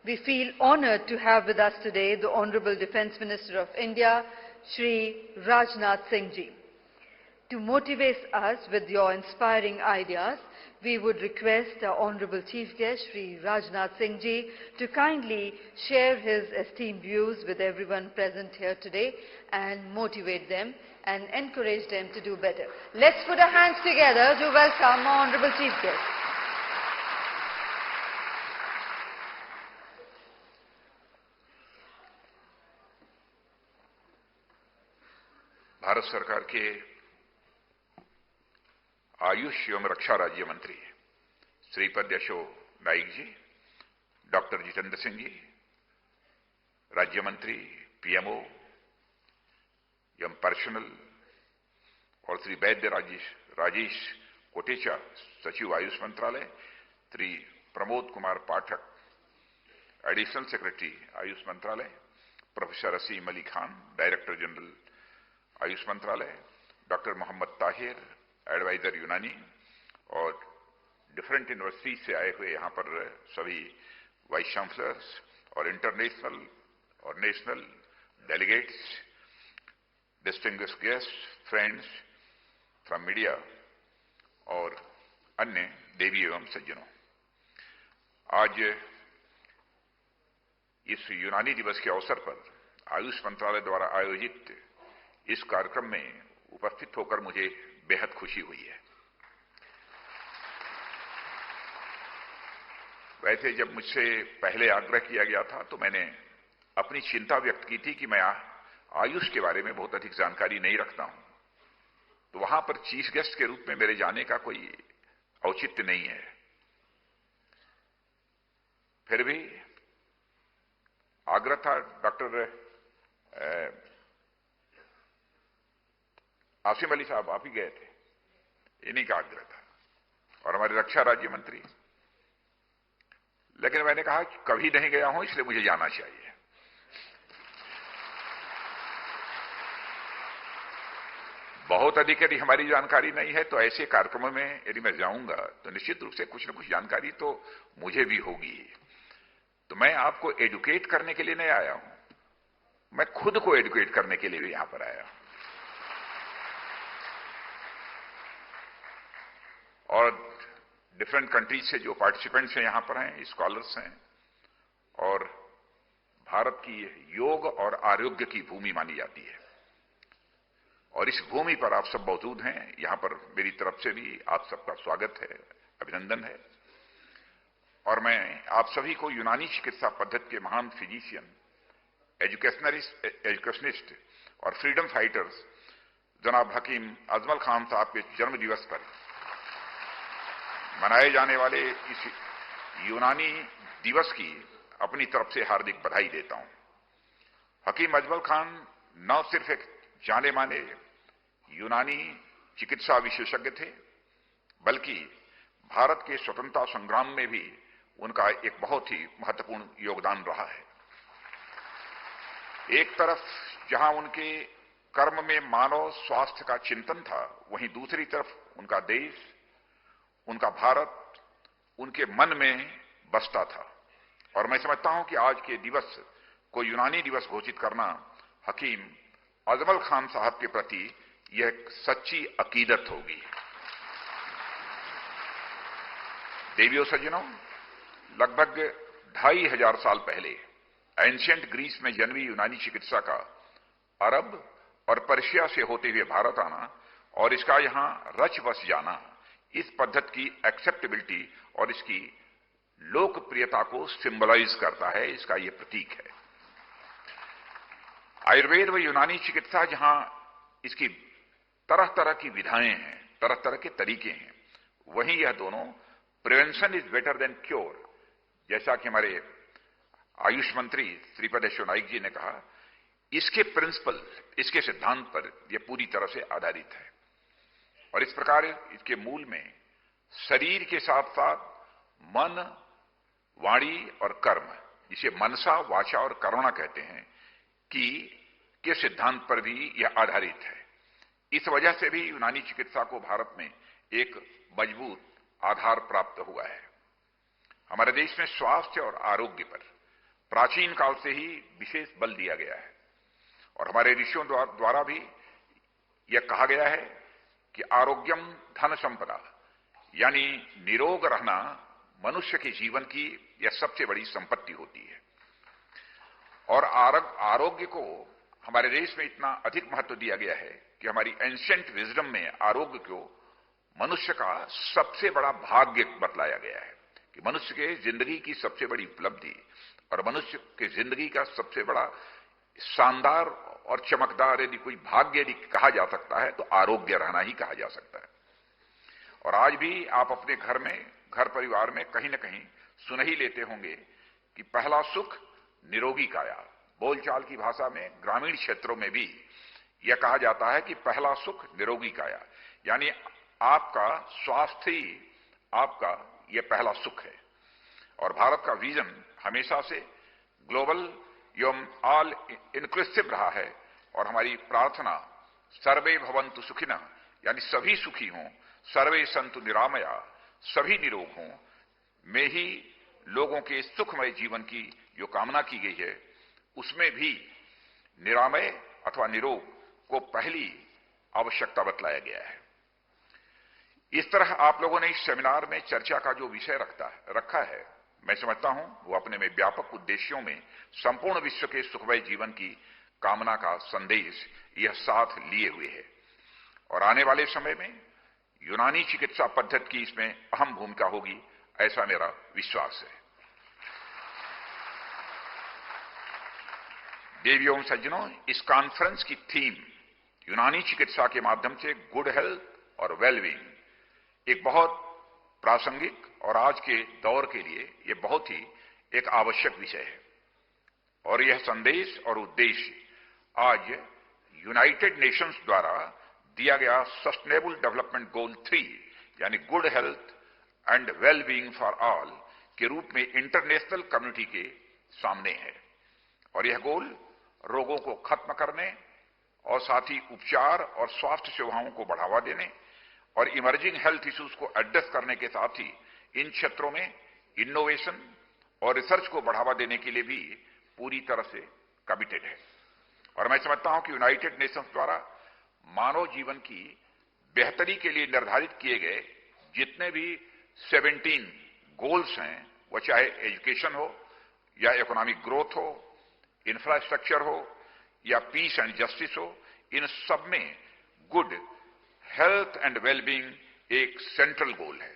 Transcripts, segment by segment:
We feel honored to have with us today the Honorable Defence Minister of India, Shri Rajnath Singh Ji. To motivate us with your inspiring ideas, we would request our Honorable Chief Guest, Shri Rajnath Singh Ji, to kindly share his esteemed views with everyone present here today and motivate them and encourage them to do better. Let's put our hands together to welcome our Honorable Chief Guest. Bharat सरकार के आयुष एवं रक्षा राज्य मंत्री श्रीपद यशो नाइक जी, doctor Jitendra Singh ji, राज्य मंत्री PMO एवं personal, और श्री वैद्य राजेश कोटेचा, सचिव आयुष मंत्रालय, श्री प्रमोद कुमार पाठक, एडिशनल सेक्रेटरी आयुष मंत्रालय, प्रोफेसर असीम अली खान, डायरेक्टर जनरल आयुष मंत्रालय, डॉक्टर मोहम्मद ताहिर, एडवाइजर यूनानी, और डिफरेंट यूनिवर्सिटी से आए हुए यहाँ पर सभी वाइस चांसलर्स और इंटरनेशनल और national delegates, distinguished guest, friends from media और अन्य देवी एवं सज्जनों, आज इस यूनानी दिवस के अवसर पर आयुष मंत्रालय द्वारा आयोजित इस कार्यक्रम में उपस्थित होकर मुझे बेहद खुशी हुई है। वैसे जब मुझसे पहले आग्रह किया गया था तो मैंने अपनी चिंता व्यक्त की थी कि मैं आयुष के बारे में बहुत अधिक जानकारी नहीं रखता हूं, तो वहां पर चीफ गेस्ट के रूप में मेरे जाने का कोई औचित्य नहीं है। फिर भी आग्रह था, डॉक्टर आसिम अली साहब आप ही गए थे, इन्हीं का आग्रह था, और हमारे रक्षा राज्य मंत्री, लेकिन मैंने कहा कि कभी नहीं गया हूं इसलिए मुझे जाना चाहिए। बहुत अधिक यदि हमारी जानकारी नहीं है तो ऐसे कार्यक्रमों में यदि मैं जाऊंगा तो निश्चित रूप से कुछ न कुछ जानकारी तो मुझे भी होगी। तो मैं आपको एडुकेट करने के लिए नहीं आया हूं, मैं खुद को एडुकेट करने के लिए भी यहां पर आया हूं। और डिफरेंट कंट्रीज से जो पार्टिसिपेंट्स हैं यहां पर हैं, स्कॉलर्स हैं, और भारत की योग और आरोग्य की भूमि मानी जाती है, और इस भूमि पर आप सब मौजूद हैं। यहां पर मेरी तरफ से भी आप सबका स्वागत है, अभिनंदन है। और मैं आप सभी को यूनानी चिकित्सा पद्धति के महान फिजिशियन, एजुकेशनिस्ट और फ्रीडम फाइटर्स जनाब हकीम अजमल खान साहब के जन्म दिवस पर मनाए जाने वाले इस यूनानी दिवस की अपनी तरफ से हार्दिक बधाई देता हूं। हकीम अजमल खान न सिर्फ एक जाने माने यूनानी चिकित्सा विशेषज्ञ थे, बल्कि भारत के स्वतंत्रता संग्राम में भी उनका एक बहुत ही महत्वपूर्ण योगदान रहा है। एक तरफ जहां उनके कर्म में मानव स्वास्थ्य का चिंतन था, वहीं दूसरी तरफ उनका देश, उनका भारत उनके मन में बसता था। और मैं समझता हूं कि आज के दिवस को यूनानी दिवस घोषित करना हकीम अजमल खान साहब के प्रति यह एक सच्ची अकीदत होगी। देवियों सज्जनों, लगभग 2500 साल पहले एंशिएंट ग्रीस में जन्मी यूनानी चिकित्सा का अरब और पर्शिया से होते हुए भारत आना और इसका यहां रच बस जाना इस पद्धति की एक्सेप्टेबिलिटी और इसकी लोकप्रियता को सिंबलाइज करता है, इसका यह प्रतीक है। आयुर्वेद व यूनानी चिकित्सा जहां इसकी तरह तरह की विधाएं हैं, तरह तरह के तरीके हैं, वहीं यह दोनों prevention is better than cure, जैसा कि हमारे आयुष मंत्री श्रीपद यशो नाइक जी ने कहा, इसके प्रिंसिपल, इसके सिद्धांत पर यह पूरी तरह से आधारित है। और इस प्रकार इसके मूल में शरीर के साथ साथ मन, वाणी और कर्म, जिसे मनसा, वाचा और कर्मणा कहते हैं, के सिद्धांत पर भी यह आधारित है। इस वजह से भी यूनानी चिकित्सा को भारत में एक मजबूत आधार प्राप्त हुआ है। हमारे देश में स्वास्थ्य और आरोग्य पर प्राचीन काल से ही विशेष बल दिया गया है और हमारे ऋषियों द्वारा भी यह कहा गया है कि आरोग्यम धन संपदा, यानी निरोग रहना मनुष्य के जीवन की यह सबसे बड़ी संपत्ति होती है। और आरोग्य को हमारे देश में इतना अधिक महत्व दिया गया है कि हमारी एंशिएंट विजडम में आरोग्य को मनुष्य का सबसे बड़ा भाग्य बतलाया गया है कि मनुष्य के जिंदगी की सबसे बड़ी उपलब्धि और मनुष्य के जिंदगी का सबसे बड़ा शानदार और चमकदार यदि कोई भाग्य यदि कहा जा सकता है तो आरोग्य रहना ही कहा जा सकता है। और आज भी आप अपने घर परिवार में कहीं न कहीं सुन ही लेते होंगे कि पहला सुख निरोगी काया। बोलचाल की भाषा में ग्रामीण क्षेत्रों में भी यह कहा जाता है कि पहला सुख निरोगी काया, यानी आपका स्वास्थ्य ही आपका यह पहला सुख है। और भारत का विजन हमेशा से ग्लोबल एवं ऑल इंक्लूसिव रहा है और हमारी प्रार्थना सर्वे भवन्तु सुखिनः, यानी सभी सुखी हों, सर्वे सन्तु निरामया, सभी निरोग हों, में ही लोगों के सुखमय जीवन की जो कामना की गई है उसमें भी निरामय अथवा निरोग को पहली आवश्यकता बतलाया गया है। इस तरह आप लोगों ने इस सेमिनार में चर्चा का जो विषय रखा है, मैं समझता हूं वो अपने में व्यापक उद्देश्यों में संपूर्ण विश्व के सुखमय जीवन की कामना का संदेश यह साथ लिए हुए है। और आने वाले समय में यूनानी चिकित्सा पद्धति की इसमें अहम भूमिका होगी, ऐसा मेरा विश्वास है। देवियों सज्जनों, इस कॉन्फ्रेंस की थीम यूनानी चिकित्सा के माध्यम से गुड हेल्थ और वेलबींग एक बहुत प्रासंगिक और आज के दौर के लिए यह बहुत ही एक आवश्यक विषय है। और यह संदेश और उद्देश्य आज यूनाइटेड नेशंस द्वारा दिया गया सस्टेनेबल डेवलपमेंट गोल 3 यानी good health and wellbeing for all के रूप में इंटरनेशनल कम्युनिटी के सामने है। और यह गोल रोगों को खत्म करने और साथ ही उपचार और स्वास्थ्य सेवाओं को बढ़ावा देने और इमर्जिंग हेल्थ इश्यूज को एड्रेस करने के साथ ही इन क्षेत्रों में इनोवेशन और रिसर्च को बढ़ावा देने के लिए भी पूरी तरह से कमिटेड है। और मैं समझता हूं कि यूनाइटेड नेशंस द्वारा मानव जीवन की बेहतरी के लिए निर्धारित किए गए जितने भी 17 गोल्स हैं, वो चाहे एजुकेशन हो या इकोनॉमिक ग्रोथ हो, इंफ्रास्ट्रक्चर हो या पीस एंड जस्टिस हो, इन सब में गुड हेल्थ एंड वेलबींग एक सेंट्रल गोल है।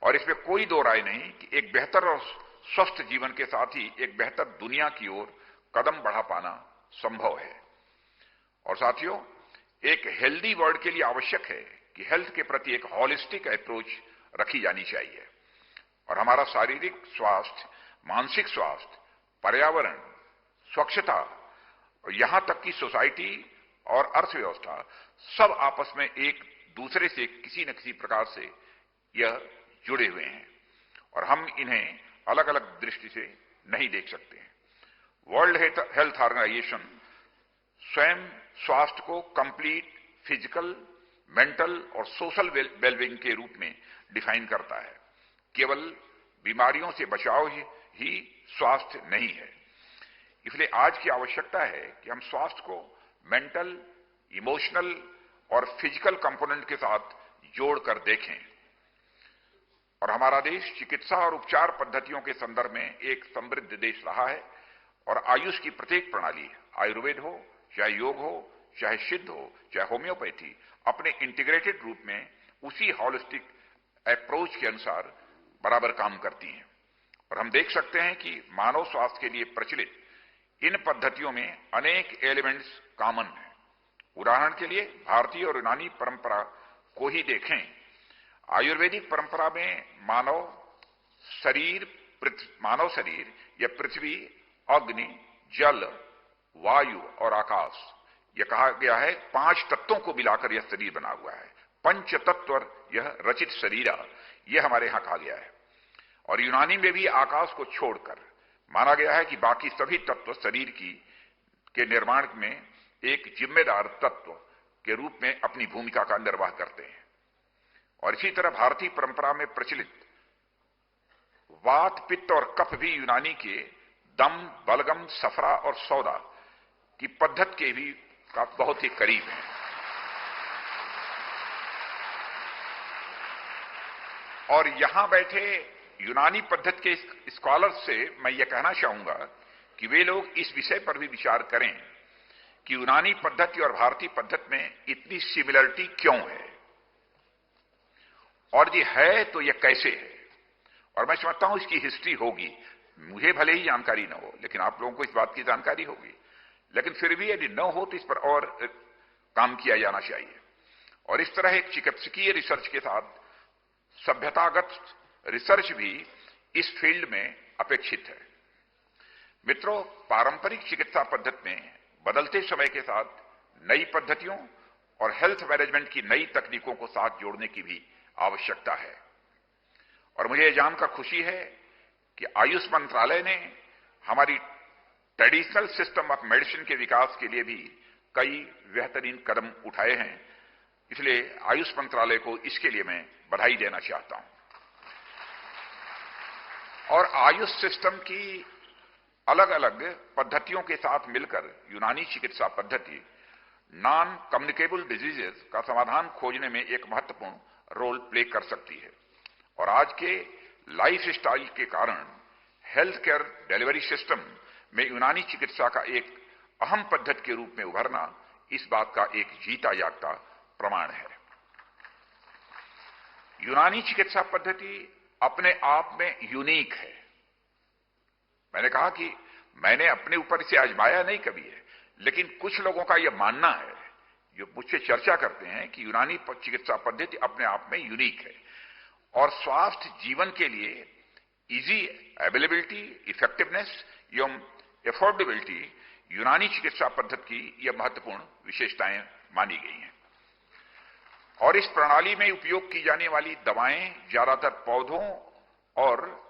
और इसमें कोई दो राय नहीं कि एक बेहतर और स्वस्थ जीवन के साथ ही एक बेहतर दुनिया की ओर कदम बढ़ा पाना संभव है। और साथियों, एक हेल्दी वर्ल्ड के लिए आवश्यक है कि हेल्थ के प्रति एक हॉलिस्टिक अप्रोच रखी जानी चाहिए। और हमारा शारीरिक स्वास्थ्य, मानसिक स्वास्थ्य, पर्यावरण, स्वच्छता और यहां तक कि सोसाइटी और अर्थव्यवस्था सब आपस में एक दूसरे से किसी न किसी प्रकार से यह जुड़े हुए हैं और हम इन्हें अलग अलग दृष्टि से नहीं देख सकते हैं। वर्ल्ड हेल्थ ऑर्गेनाइजेशन स्वयं स्वास्थ्य को कंप्लीट फिजिकल, मेंटल और सोशल वेलबींग के रूप में डिफाइन करता है। केवल बीमारियों से बचाव ही स्वास्थ्य नहीं है। इसलिए आज की आवश्यकता है कि हम स्वास्थ्य को मेंटल, इमोशनल और फिजिकल कंपोनेंट के साथ जोड़कर देखें। और हमारा देश चिकित्सा और उपचार पद्धतियों के संदर्भ में एक समृद्ध देश रहा है और आयुष की प्रत्येक प्रणाली, आयुर्वेद हो, चाहे योग हो, चाहे सिद्ध हो, चाहे होम्योपैथी, अपने इंटीग्रेटेड रूप में उसी हॉलिस्टिक अप्रोच के अनुसार बराबर काम करती हैं। और हम देख सकते हैं कि मानव स्वास्थ्य के लिए प्रचलित इन पद्धतियों में अनेक एलिमेंट्स कॉमन हैं। उदाहरण के लिए भारतीय और यूनानी परंपरा को ही देखें। आयुर्वेदिक परंपरा में मानव शरीर या पृथ्वी, अग्नि, जल, वायु और आकाश, यह कहा गया है 5 तत्वों को मिलाकर यह शरीर बना हुआ है। पंच तत्व यह रचित शरीर, यह हमारे यहां कहा गया है। और यूनानी में भी आकाश को छोड़कर माना गया है कि बाकी सभी तत्व शरीर के निर्माण में एक जिम्मेदार तत्व के रूप में अपनी भूमिका का निर्वाह करते हैं। और इसी तरह भारतीय परंपरा में प्रचलित वात, पित्त और कफ भी यूनानी के दम, बलगम, सफरा और सौदा की पद्धति के भी बहुत ही करीब हैं। और यहां बैठे यूनानी पद्धति के स्कॉलर्स से मैं यह कहना चाहूंगा कि वे लोग इस विषय पर भी विचार करें कि यूनानी पद्धति और भारतीय पद्धति में इतनी सिमिलरिटी क्यों है, और ये है तो यह कैसे है। और मैं समझता हूं इसकी हिस्ट्री होगी, मुझे भले ही जानकारी न हो, लेकिन आप लोगों को इस बात की जानकारी होगी। लेकिन फिर भी यदि न हो तो इस पर और काम किया जाना चाहिए। और इस तरह एक चिकित्सकीय रिसर्च के साथ सभ्यतागत रिसर्च भी इस फील्ड में अपेक्षित है। मित्रों, पारंपरिक चिकित्सा पद्धति में बदलते समय के साथ नई पद्धतियों और हेल्थ मैनेजमेंट की नई तकनीकों को साथ जोड़ने की भी आवश्यकता है। और मुझे यह जानकर खुशी है कि आयुष मंत्रालय ने हमारी ट्रेडिशनल सिस्टम ऑफ मेडिसिन के विकास के लिए भी कई बेहतरीन कदम उठाए हैं। इसलिए आयुष मंत्रालय को इसके लिए मैं बधाई देना चाहता हूं। और आयुष सिस्टम की अलग अलग पद्धतियों के साथ मिलकर यूनानी चिकित्सा पद्धति नॉन कम्युनिकेबल डिजीजेस का समाधान खोजने में एक महत्वपूर्ण रोल प्ले कर सकती है। और आज के लाइफ स्टाइल के कारण हेल्थ केयर डिलीवरी सिस्टम में यूनानी चिकित्सा का एक अहम पद्धति के रूप में उभरना इस बात का एक जीता जागता प्रमाण है। यूनानी चिकित्सा पद्धति अपने आप में यूनिक है। मैंने कहा कि मैंने अपने ऊपर इसे आजमाया नहीं कभी है, लेकिन कुछ लोगों का यह मानना है जो मुझसे चर्चा करते हैं कि यूनानी चिकित्सा पद्धति अपने आप में यूनिक है और स्वास्थ्य जीवन के लिए इजी अवेलेबिलिटी, इफेक्टिवनेस एवं एफोर्डेबिलिटी यूनानी चिकित्सा पद्धति की यह महत्वपूर्ण विशेषताएं मानी गई हैं। और इस प्रणाली में उपयोग की जाने वाली दवाएं ज्यादातर पौधों और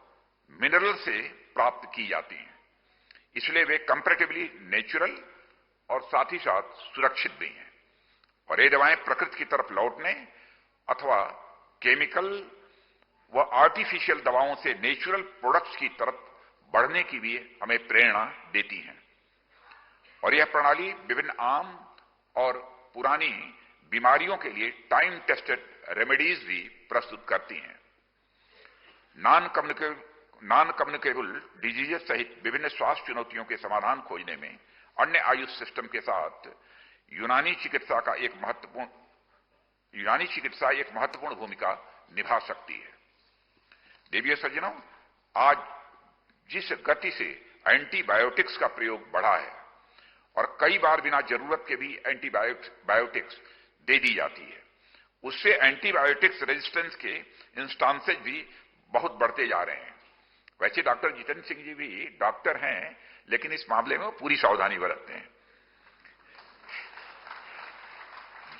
मिनरल से प्राप्त की जाती हैं, इसलिए वे कंपैरेटिवली नेचुरल और साथ ही साथ सुरक्षित भी हैं। और ये दवाएं प्रकृति की तरफ लौटने अथवा केमिकल व आर्टिफिशियल दवाओं से नेचुरल प्रोडक्ट्स की तरफ बढ़ने की भी हमें प्रेरणा देती हैं। और यह प्रणाली विभिन्न आम और पुरानी बीमारियों के लिए टाइम टेस्टेड रेमेडीज भी प्रस्तुत करती हैं। नॉन कम्युनिकेबल डिजीजेस सहित विभिन्न स्वास्थ्य चुनौतियों के समाधान खोजने में अन्य आयुष सिस्टम के साथ यूनानी चिकित्सा एक महत्वपूर्ण भूमिका निभा सकती है। देवियों सज्जनों, आज जिस गति से एंटीबायोटिक्स का प्रयोग बढ़ा है और कई बार बिना जरूरत के भी एंटीबायोटिक्स दे दी जाती है, उससे एंटीबायोटिक्स रेजिस्टेंस के इंस्टांसेज भी बहुत बढ़ते जा रहे हैं। वैसे डॉक्टर जितेंद्र सिंह जी भी डॉक्टर हैं, लेकिन इस मामले में वो पूरी सावधानी बरतते हैं।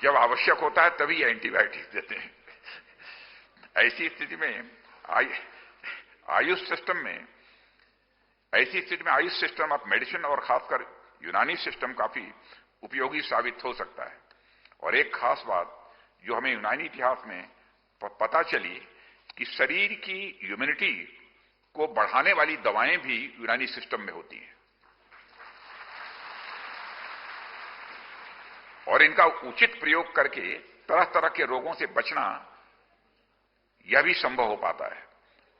जब आवश्यक होता है तभी एंटीबायोटिक्स देते हैं। ऐसी स्थिति में आयुष सिस्टम ऑफ मेडिसिन और खासकर यूनानी सिस्टम काफी उपयोगी साबित हो सकता है। और एक खास बात जो हमें यूनानी इतिहास में पता चली कि शरीर की इम्यूनिटी को बढ़ाने वाली दवाएं भी यूनानी सिस्टम में होती हैं और इनका उचित प्रयोग करके तरह तरह के रोगों से बचना यह भी संभव हो पाता है।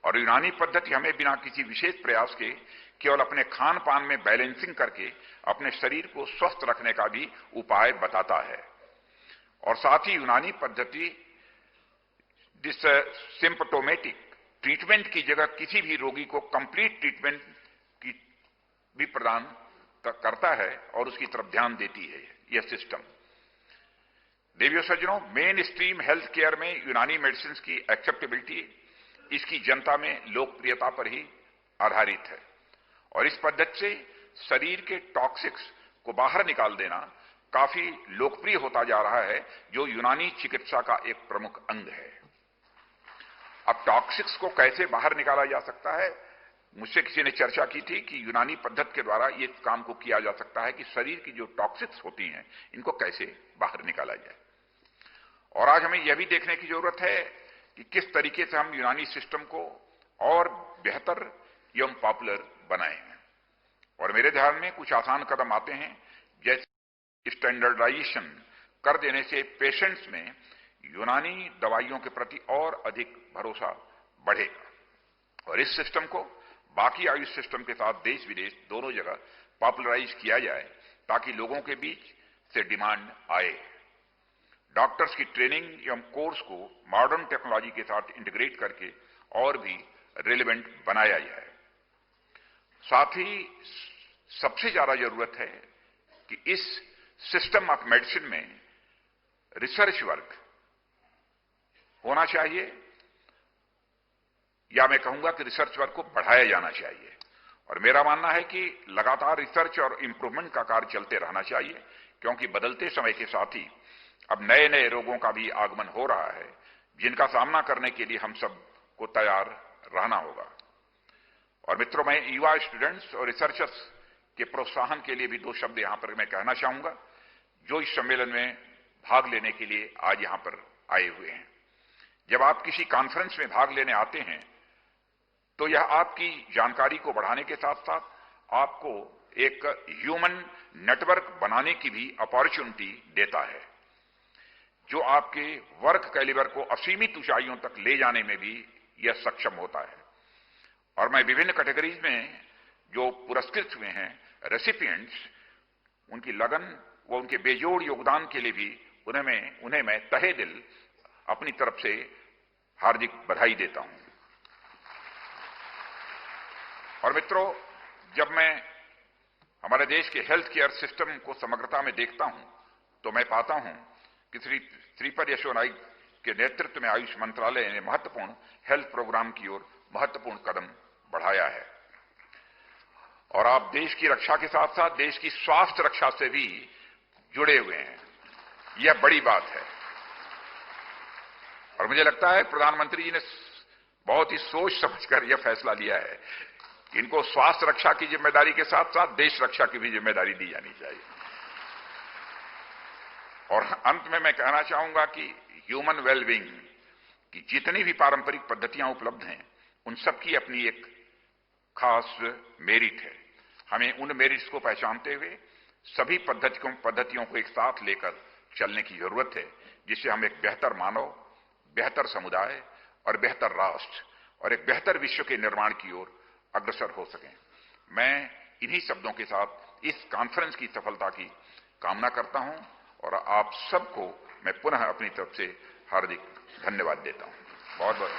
और यूनानी पद्धति हमें बिना किसी विशेष प्रयास के केवल अपने खान पान में बैलेंसिंग करके अपने शरीर को स्वस्थ रखने का भी उपाय बताता है। और साथ ही यूनानी पद्धति जिस सिम्पटोमेटिक ट्रीटमेंट की जगह किसी भी रोगी को कंप्लीट ट्रीटमेंट की भी प्रदान करता है और उसकी तरफ ध्यान देती है यह सिस्टम। देवियों सज्जनों, मेन स्ट्रीम हेल्थ केयर में यूनानी मेडिसिन की एक्सेप्टेबिलिटी इसकी जनता में लोकप्रियता पर ही आधारित है। और इस पद्धति से शरीर के टॉक्सिक्स को बाहर निकाल देना काफी लोकप्रिय होता जा रहा है, जो यूनानी चिकित्सा का एक प्रमुख अंग है। अब टॉक्सिक्स को कैसे बाहर निकाला जा सकता है, मुझसे किसी ने चर्चा की थी कि यूनानी पद्धति के द्वारा ये काम को किया जा सकता है कि शरीर की जो टॉक्सिक्स होती हैं इनको कैसे बाहर निकाला जाए। और आज हमें यह भी देखने की जरूरत है कि किस तरीके से हम यूनानी सिस्टम को और बेहतर एवं पॉपुलर बनाए हैं। और मेरे ध्यान में कुछ आसान कदम आते हैं, जैसे स्टैंडर्डाइजेशन कर देने से पेशेंट्स में यूनानी दवाइयों के प्रति और अधिक भरोसा बढ़ेगा और इस सिस्टम को बाकी आयुष सिस्टम के साथ देश विदेश दोनों जगह पॉपुलराइज किया जाए ताकि लोगों के बीच से डिमांड आए। डॉक्टर्स की ट्रेनिंग एवं कोर्स को मॉडर्न टेक्नोलॉजी के साथ इंटीग्रेट करके और भी रिलेवेंट बनाया जाए। साथ ही सबसे ज्यादा जरूरत है कि इस सिस्टम ऑफ मेडिसिन में रिसर्च वर्क होना चाहिए, या मैं कहूंगा कि रिसर्च वर्क को बढ़ाया जाना चाहिए। और मेरा मानना है कि लगातार रिसर्च और इंप्रूवमेंट का कार्य चलते रहना चाहिए, क्योंकि बदलते समय के साथ ही अब नए नए रोगों का भी आगमन हो रहा है, जिनका सामना करने के लिए हम सबको तैयार रहना होगा। और मित्रों, मैं युवा स्टूडेंट्स और रिसर्चर्स के प्रोत्साहन के लिए भी दो शब्द यहां पर मैं कहना चाहूंगा, जो इस सम्मेलन में भाग लेने के लिए आज यहां पर आए हुए हैं। जब आप किसी कॉन्फ्रेंस में भाग लेने आते हैं तो यह आपकी जानकारी को बढ़ाने के साथ साथ आपको एक ह्यूमन नेटवर्क बनाने की भी अपॉर्चुनिटी देता है, जो आपके वर्क कैलिबर को असीमित ऊंचाइयों तक ले जाने में भी यह सक्षम होता है। और मैं विभिन्न कैटेगरीज में जो पुरस्कृत हुए हैं रेसिपिएंट्स, उनकी लगन व उनके बेजोड़ योगदान के लिए भी उन्हें मैं तहे दिल अपनी तरफ से हार्दिक बधाई देता हूं। और मित्रों, जब मैं हमारे देश के हेल्थ केयर सिस्टम को समग्रता में देखता हूं तो मैं पाता हूं कि श्री श्रीपद यशो नाइक के नेतृत्व में आयुष मंत्रालय ने महत्वपूर्ण हेल्थ प्रोग्राम की ओर महत्वपूर्ण कदम बढ़ाया है। और आप देश की रक्षा के साथ साथ देश की स्वास्थ्य रक्षा से भी जुड़े हुए हैं, यह बड़ी बात है। और मुझे लगता है प्रधानमंत्री जी ने बहुत ही सोच समझकर यह फैसला लिया है कि इनको स्वास्थ्य रक्षा की जिम्मेदारी के साथ साथ देश रक्षा की भी जिम्मेदारी दी जानी चाहिए। और अंत में मैं कहना चाहूंगा कि ह्यूमन वेलबींग की जितनी भी पारंपरिक पद्धतियां उपलब्ध हैं, उन सबकी अपनी एक खास मेरिट है। हमें उन मेरिट्स को पहचानते हुए सभी पद्धतियों को एक साथ लेकर चलने की जरूरत है, जिससे हम एक बेहतर मानव, बेहतर समुदाय और बेहतर राष्ट्र और एक बेहतर विश्व के निर्माण की ओर अग्रसर हो सकें। मैं इन्हीं शब्दों के साथ इस कॉन्फ्रेंस की सफलता की कामना करता हूं और आप सबको मैं पुनः अपनी तरफ से हार्दिक धन्यवाद देता हूं। बहुत बहुत